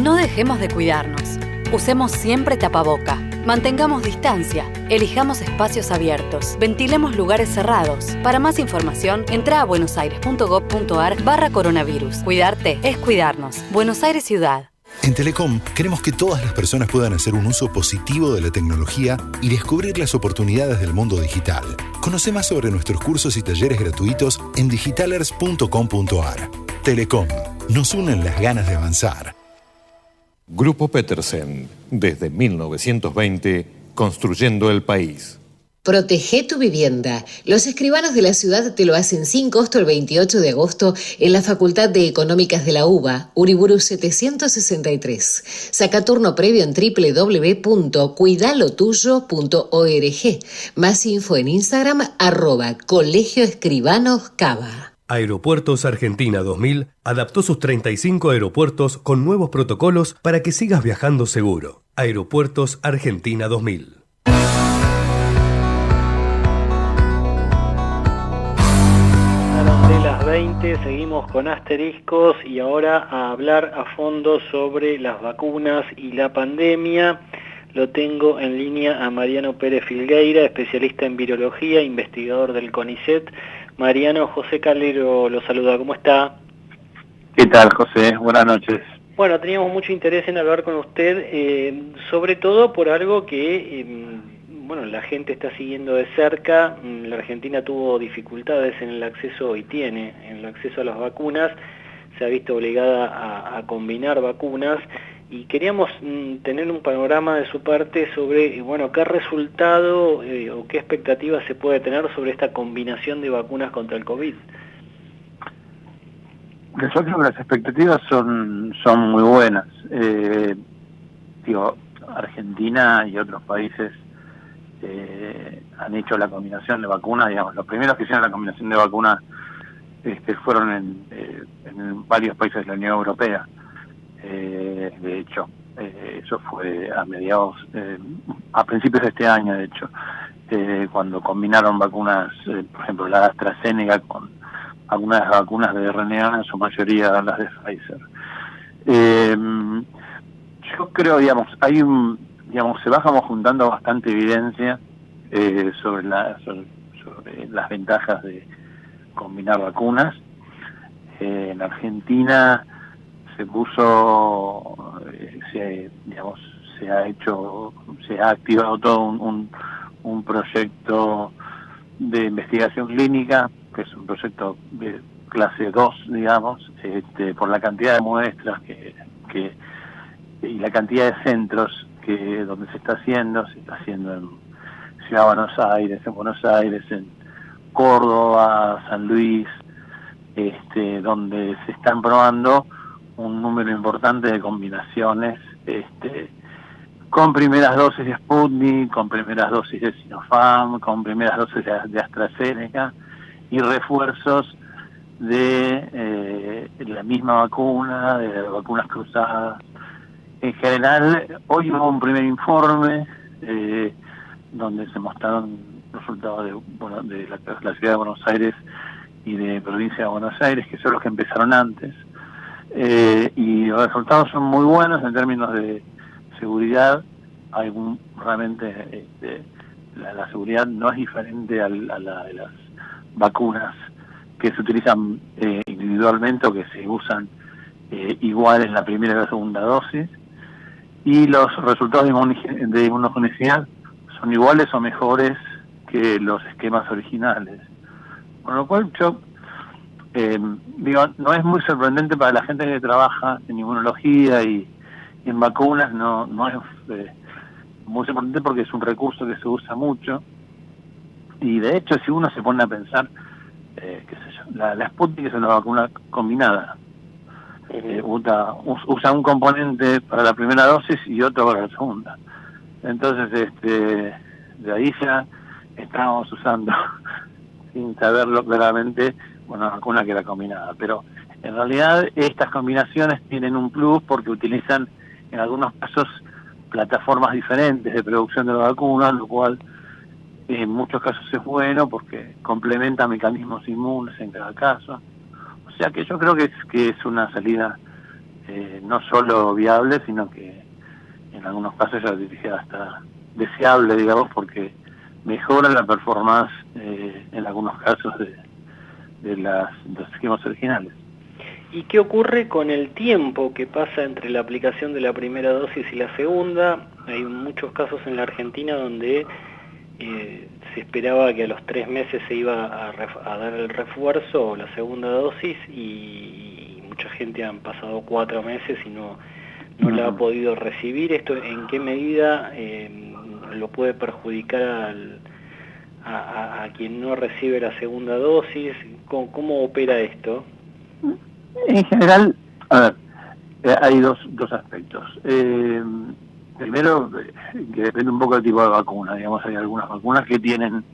No dejemos de cuidarnos. Usemos siempre tapaboca. Mantengamos distancia. Elijamos espacios abiertos. Ventilemos lugares cerrados. Para más información, entra a buenosaires.gov.ar/coronavirus. Cuidarte es cuidarnos. Buenos Aires Ciudad. En Telecom queremos que todas las personas puedan hacer un uso positivo de la tecnología y descubrir las oportunidades del mundo digital. Conoce más sobre nuestros cursos y talleres gratuitos en digitalers.com.ar. Telecom. Nos unen las ganas de avanzar. Grupo Petersen, desde 1920, construyendo el país. Protege tu vivienda. Los escribanos de la ciudad te lo hacen sin costo el 28 de agosto en la Facultad de Económicas de la UBA, Uriburu 763. Saca turno previo en www.cuidalotuyo.org. Más info en Instagram, @Colegio Escribanos Cava. Aeropuertos Argentina 2000 adaptó sus 35 aeropuertos con nuevos protocolos para que sigas viajando seguro. Aeropuertos Argentina 2000. De las 20 seguimos con asteriscos y ahora a hablar a fondo sobre las vacunas y la pandemia. Lo tengo en línea a Mariano Pérez Filgueira, especialista en virología, investigador del CONICET. Mariano, José Calero lo saluda, ¿cómo está? ¿Qué tal, José? Buenas noches. Bueno, teníamos mucho interés en hablar con usted, sobre todo por algo que la gente está siguiendo de cerca. La Argentina tuvo dificultades en el acceso y tiene en el acceso a las vacunas, se ha visto obligada a combinar vacunas. Y queríamos tener un panorama de su parte sobre, qué resultado o qué expectativas se puede tener sobre esta combinación de vacunas contra el COVID. Yo creo que las expectativas son muy buenas. Argentina y otros países han hecho la combinación de vacunas. Los primeros que hicieron la combinación de vacunas fueron en varios países de la Unión Europea. De hecho, eso fue a principios de este año, de hecho, cuando combinaron vacunas, por ejemplo, la AstraZeneca con algunas de las vacunas de RNA, en su mayoría las de Pfizer. Yo creo, se va como juntando bastante evidencia sobre las ventajas de combinar vacunas. En Argentina se ha activado todo un proyecto de investigación clínica, que es un proyecto de clase 2, por la cantidad de muestras y la cantidad de centros donde se está haciendo en Ciudad de Buenos Aires, en Córdoba, San Luis, donde se están probando un número importante de combinaciones con primeras dosis de Sputnik, con primeras dosis de Sinopharm, con primeras dosis de AstraZeneca y refuerzos de la misma vacuna, de las vacunas cruzadas. En general, hoy hubo un primer informe donde se mostraron resultados de la ciudad de Buenos Aires y de provincia de Buenos Aires, que son los que empezaron antes. Y los resultados son muy buenos en términos de seguridad. Realmente la seguridad no es diferente a la de las vacunas que se utilizan individualmente o que se usan igual en la primera y la segunda dosis, y los resultados de inmunogenicidad son iguales o mejores que los esquemas originales. Con lo cual yo digo, no es muy sorprendente para la gente que trabaja en inmunología y en vacunas, no es muy sorprendente porque es un recurso que se usa mucho. Y de hecho, si uno se pone a pensar, qué sé yo, la Sputnik es una vacuna combinada. Usa un componente para la primera dosis y otro para la segunda. Entonces, de ahí ya estábamos usando, sin saberlo claramente, una vacuna que era combinada. Pero en realidad estas combinaciones tienen un plus porque utilizan en algunos casos plataformas diferentes de producción de la vacuna, lo cual en muchos casos es bueno porque complementa mecanismos inmunes en cada caso. O sea que yo creo que es una salida no solo viable, sino que en algunos casos ya diría hasta deseable, digamos, porque mejora la performance en algunos casos de los esquemas originales. ¿Y qué ocurre con el tiempo que pasa entre la aplicación de la primera dosis y la segunda? Hay muchos casos en la Argentina donde se esperaba que a los 3 meses se iba a dar el refuerzo o la segunda dosis y mucha gente han pasado 4 meses y no la ha podido recibir. ¿Esto en qué medida lo puede perjudicar a quien no recibe la segunda dosis? ¿Cómo opera esto? En general, a ver, hay dos aspectos. Primero, que depende un poco del tipo de vacuna. Digamos, hay algunas vacunas que tienen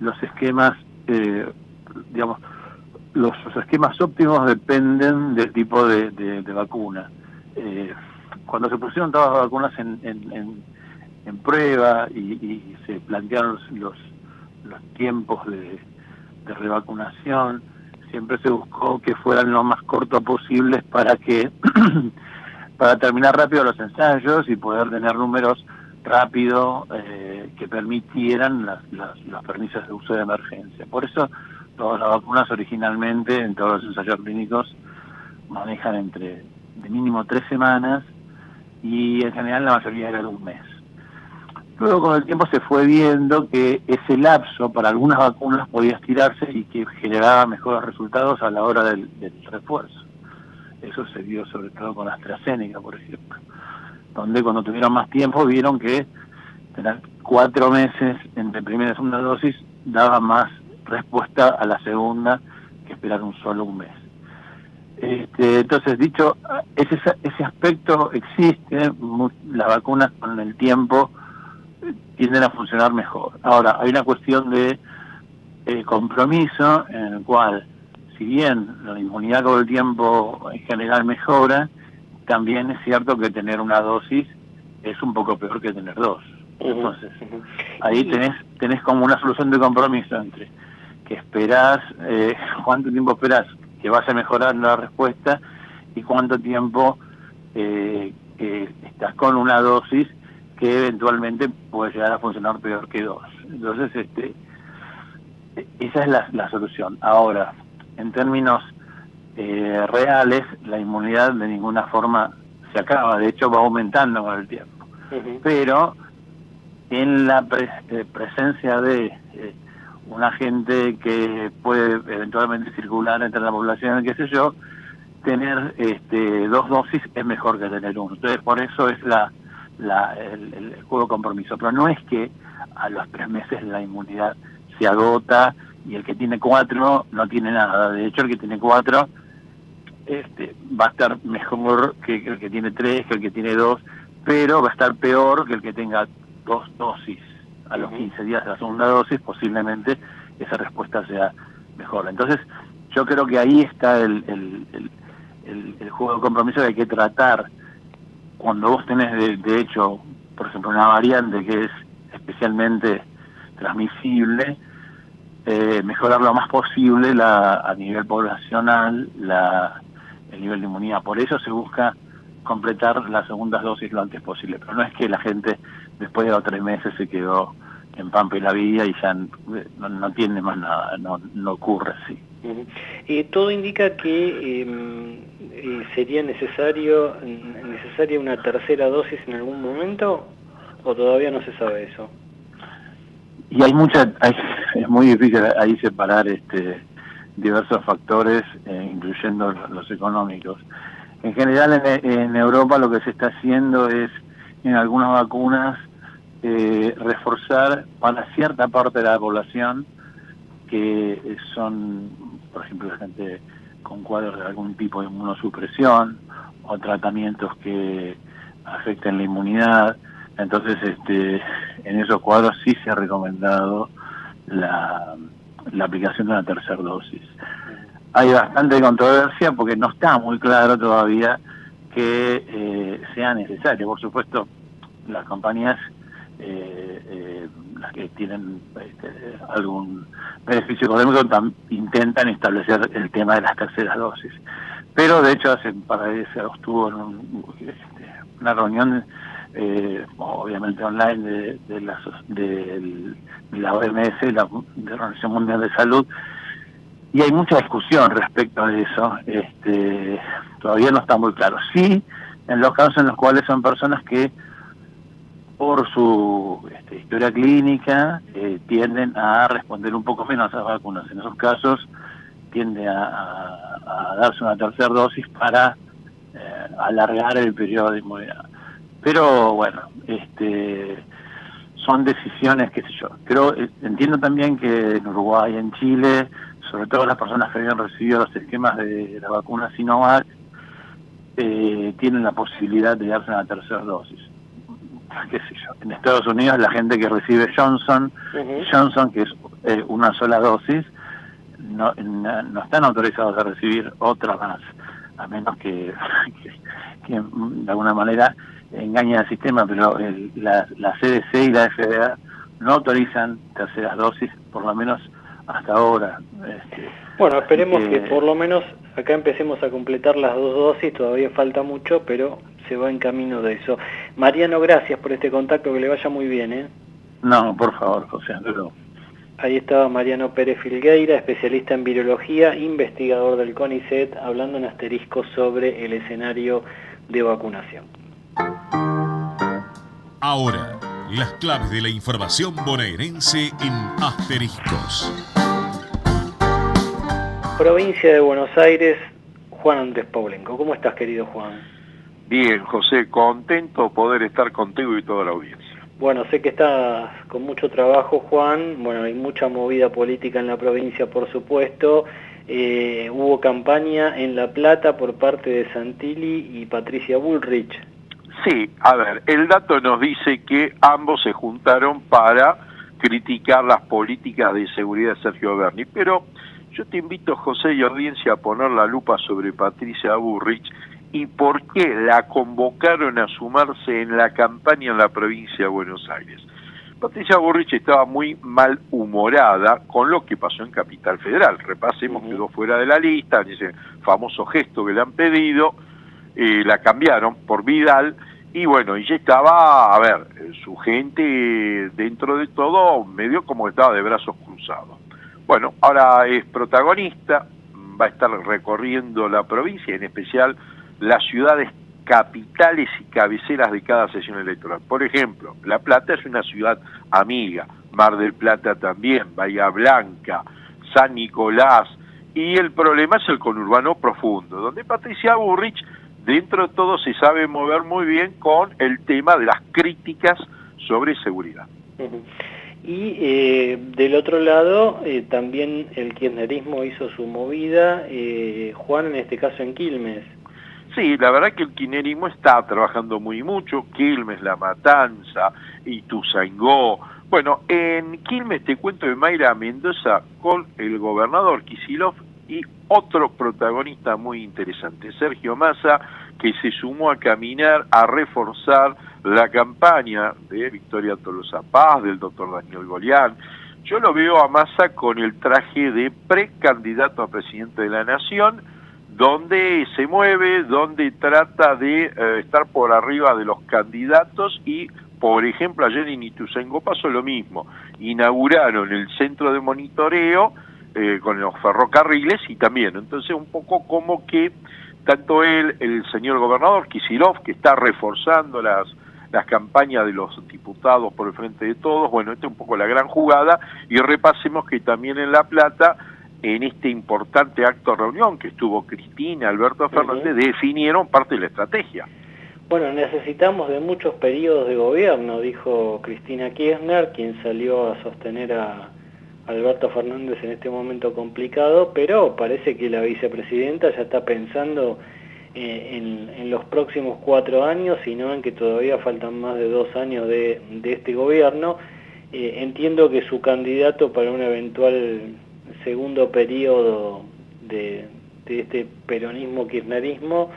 los esquemas, digamos, los esquemas óptimos dependen del tipo de vacuna. Cuando se pusieron todas las vacunas en prueba y se plantearon los tiempos de revacunación, siempre se buscó que fueran lo más cortos posibles para terminar rápido los ensayos y poder tener números rápido que permitieran los permisos de uso de emergencia. Por eso todas las vacunas originalmente en todos los ensayos clínicos manejan de mínimo 3 semanas y en general la mayoría era de 1 mes. Luego con el tiempo se fue viendo que ese lapso para algunas vacunas podía estirarse y que generaba mejores resultados a la hora del refuerzo. Eso se vio sobre todo con AstraZeneca, por ejemplo, donde cuando tuvieron más tiempo vieron que tener 4 meses entre primera y segunda dosis daba más respuesta a la segunda que esperar solo 1 mes. Entonces, dicho, ese aspecto existe, las vacunas con el tiempo tienden a funcionar mejor. Ahora, hay una cuestión de compromiso en el cual, si bien la inmunidad con el tiempo en general mejora, también es cierto que tener una dosis es un poco peor que tener 2. Entonces, ahí tenés como una solución de compromiso entre que esperás, cuánto tiempo esperás que vaya a mejorar la respuesta y cuánto tiempo estás con una dosis que eventualmente puede llegar a funcionar peor que 2. Entonces, esa es la solución. Ahora, en términos reales, la inmunidad de ninguna forma se acaba, de hecho va aumentando con el tiempo. Pero en la presencia de un agente que puede eventualmente circular entre la población, qué sé yo, tener 2 dosis es mejor que tener 1. Entonces, por eso es el juego de compromiso. Pero no es que a los 3 meses la inmunidad se agota y el que tiene 4 no tiene nada. De hecho, el que tiene 4 va a estar mejor que el que tiene 3, que el que tiene 2, pero va a estar peor que el que tenga 2 dosis. A los 15 días de la segunda dosis posiblemente esa respuesta sea mejor. Entonces yo creo que ahí está el juego de compromiso que hay que tratar cuando vos tenés de hecho, por ejemplo, una variante que es especialmente transmisible, mejorar lo más posible a nivel poblacional el nivel de inmunidad. Por eso se busca completar las segundas dosis lo antes posible, pero no es que la gente después de los 3 meses se quedó en Pampa y la Villa y ya no tiene más nada, no ocurre así. Todo indica que sería necesaria una tercera dosis en algún momento, o todavía no se sabe eso. Y es muy difícil ahí separar diversos factores, incluyendo los económicos. En general en Europa lo que se está haciendo es, en algunas vacunas, reforzar para cierta parte de la población, que son, por ejemplo, gente con cuadros de algún tipo de inmunosupresión o tratamientos que afecten la inmunidad. Entonces, en esos cuadros sí se ha recomendado la aplicación de una tercera dosis. Hay bastante controversia porque no está muy claro todavía que sea necesario. Por supuesto, las compañías, las que tienen algún beneficio económico, intentan establecer el tema de las terceras dosis. Pero de hecho hace un par de días estuvo en una reunión, obviamente online, de la OMS, de la Organización Mundial de Salud, y hay mucha discusión respecto a eso. Todavía no está muy claro. Sí, en los casos en los cuales son personas que por su historia clínica tienden a responder un poco menos a las vacunas. En esos casos tiende a darse una tercera dosis para alargar el periodo de inmunidad. Pero bueno, son decisiones, qué sé yo. Entiendo también que en Uruguay, en Chile, sobre todo las personas que habían recibido los esquemas de la vacuna Sinovac, tienen la posibilidad de darse una tercera dosis. Qué sé yo. En Estados Unidos la gente que recibe Johnson, que es una sola dosis, no están autorizados a recibir otra más, a menos que de alguna manera engañe al sistema, pero la CDC y la FDA no autorizan terceras dosis, por lo menos hasta ahora. Bueno, esperemos que por lo menos acá empecemos a completar las 2 dosis, todavía falta mucho, pero se va en camino de eso. Mariano, gracias por este contacto, que le vaya muy bien, No, por favor, José Andrés. Ahí estaba Mariano Pérez Filgueira, especialista en virología, investigador del CONICET, hablando en asterisco sobre el escenario de vacunación. Ahora, las claves de la información bonaerense en asteriscos. Provincia de Buenos Aires, Juan Andrés Paulenco. ¿Cómo estás, querido Juan? Bien, José, contento poder estar contigo y toda la audiencia. Bueno, sé que estás con mucho trabajo, Juan. Bueno, hay mucha movida política en la provincia, por supuesto. Hubo campaña en La Plata por parte de Santilli y Patricia Bullrich. Sí, a ver, el dato nos dice que ambos se juntaron para criticar las políticas de seguridad de Sergio Berni, pero yo te invito, José y audiencia, a poner la lupa sobre Patricia Bullrich y por qué la convocaron a sumarse en la campaña en la provincia de Buenos Aires. Patricia Bullrich estaba muy malhumorada con lo que pasó en Capital Federal. Repasemos, quedó fuera de la lista, ese famoso gesto que le han pedido, la cambiaron por Vidal, y bueno, ella estaba, a ver, su gente dentro de todo medio como que estaba de brazos cruzados. Bueno, ahora es protagonista, va a estar recorriendo la provincia, en especial las ciudades capitales y cabeceras de cada sesión electoral. Por ejemplo, La Plata es una ciudad amiga, Mar del Plata también, Bahía Blanca, San Nicolás, y el problema es el conurbano profundo, donde Patricia Bullrich dentro de todo se sabe mover muy bien con el tema de las críticas sobre seguridad. Y del otro lado, también el kirchnerismo hizo su movida, Juan, en este caso en Quilmes. Sí, la verdad que el kirchnerismo está trabajando muy mucho, Quilmes, La Matanza, Ituzaingó. Bueno, en Quilmes te cuento de Mayra Mendoza con el gobernador Kicillof y otro protagonista muy interesante, Sergio Massa, que se sumó a caminar, a reforzar la campaña de Victoria Tolosa Paz, del doctor Daniel Golián. Yo lo veo a Massa con el traje de precandidato a presidente de la Nación, donde se mueve, donde trata de estar por arriba de los candidatos y Por ejemplo, ayer en Ituzaingó pasó lo mismo. Inauguraron el centro de monitoreo con los ferrocarriles y también. Entonces, un poco como que tanto él, el señor gobernador Kicillof, que está reforzando las campañas de los diputados por el Frente de Todos, bueno, esta es un poco la gran jugada, y repasemos que también en La Plata, en este importante acto de reunión que estuvo Cristina, Alberto Fernández, definieron parte de la estrategia. Bueno, necesitamos de muchos periodos de gobierno, dijo Cristina Kirchner, quien salió a sostener a Alberto Fernández en este momento complicado, pero parece que la vicepresidenta ya está pensando en los próximos 4 años, y no en que todavía faltan más de 2 años de este gobierno. Entiendo que su candidato para un eventual segundo periodo de este peronismo-kirchnerismo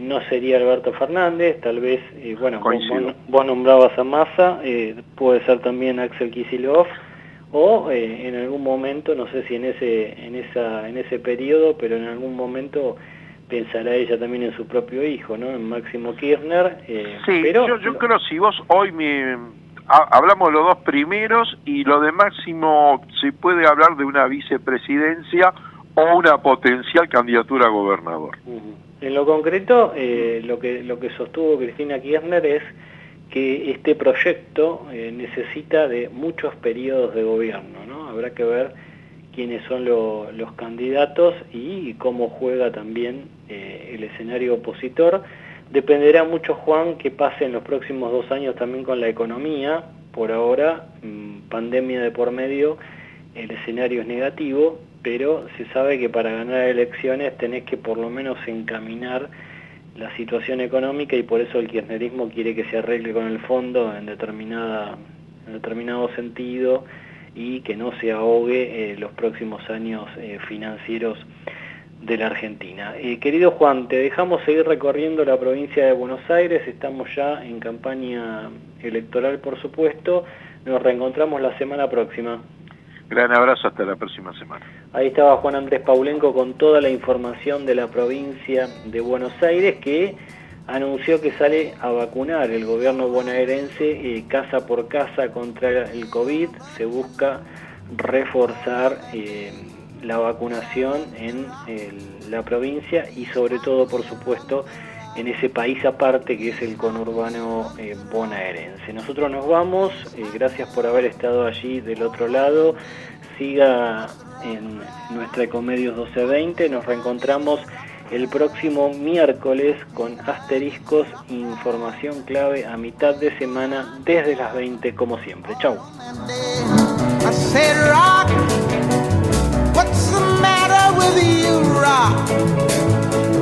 no sería Alberto Fernández, tal vez, bueno, vos nombrabas a Massa, puede ser también Axel Kicillof, o en algún momento, no sé si en ese periodo, pero en algún momento pensará ella también en su propio hijo, ¿no? En Máximo Kirchner. Sí, pero yo creo, si vos hoy hablamos de los 2 primeros, y lo de Máximo se puede hablar de una vicepresidencia o una potencial candidatura a gobernador. En lo concreto, lo que sostuvo Cristina Kirchner es que este proyecto necesita de muchos periodos de gobierno, ¿no? Habrá que ver quiénes son los candidatos y cómo juega también el escenario opositor. Dependerá mucho, Juan, que pase en los próximos 2 años también con la economía. Por ahora, pandemia de por medio, el escenario es negativo, pero se sabe que para ganar elecciones tenés que por lo menos encaminar la situación económica, y por eso el kirchnerismo quiere que se arregle con el fondo en determinado sentido, y que no se ahogue los próximos años financieros de la Argentina. Querido Juan, te dejamos seguir recorriendo la provincia de Buenos Aires, estamos ya en campaña electoral, por supuesto, nos reencontramos la semana próxima. Gran abrazo, hasta la próxima semana. Ahí estaba Juan Andrés Paulenco con toda la información de la provincia de Buenos Aires, que anunció que sale a vacunar el gobierno bonaerense casa por casa contra el COVID. Se busca reforzar la vacunación en la provincia y sobre todo, por supuesto, en ese país aparte que es el conurbano bonaerense. Nosotros nos vamos, gracias por haber estado allí del otro lado. Siga en nuestra Ecomedios 1220, nos reencontramos el próximo miércoles con asteriscos, información clave a mitad de semana desde las 20 como siempre. Chau. I said, rock, what's the matter with you, rock?